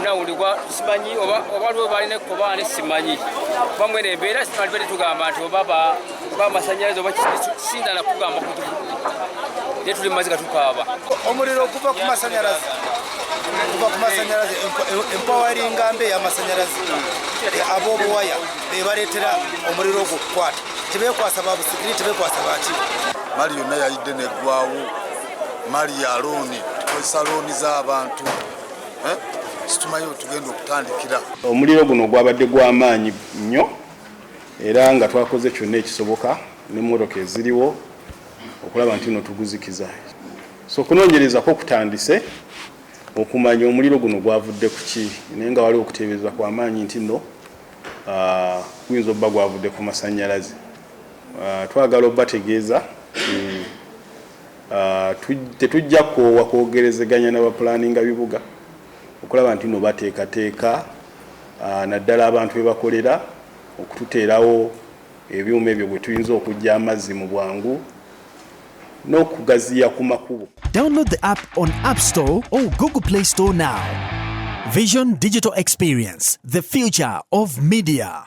Na ulikuwa simanyi oba lwe baline kuba ne simanyi bamwe ne beera simanyi bete tugamba nti baba masanyalazo bakisinda na kugamba kuti ne tuli mazika tukaaba omuliro kuva ku masanyalazi empowering ngambe ya masanyalazi abo waya bebaletera omuliro okukwata tebekwasa babu security bekwasa baki mali yonna yayidde neggwawo mali ya looni tukozesa looni z'abantu situmayo tugenda okutandikira. Omuliro guno gwabadde gw'amaanyi nnyo era nga twakoze kyonna ekisoboka n'emmotoka eziriwo okulaba nti no tuguzikiza. So kunoonyereza ko kutandise okumanya omuliro guno gwavudde ku ki naye nga waliwo okuteeberezebwa kw'amaanyi nti nno guyinza obba gwavudde ku masannyalaze. Twagala obbategeeza tetujja koowa kwogerezeganya n'abapulaninga bibuga okulaba nti no bateekateeka naddala abantu be bakolera okututeerawo ebyuma ebyo bwe tuyinza okujja amazzi mu bwangu n'okugaziya ku makubo. Download the app on App Store or Google Play Store now. Vision Digital Experience, the future of media.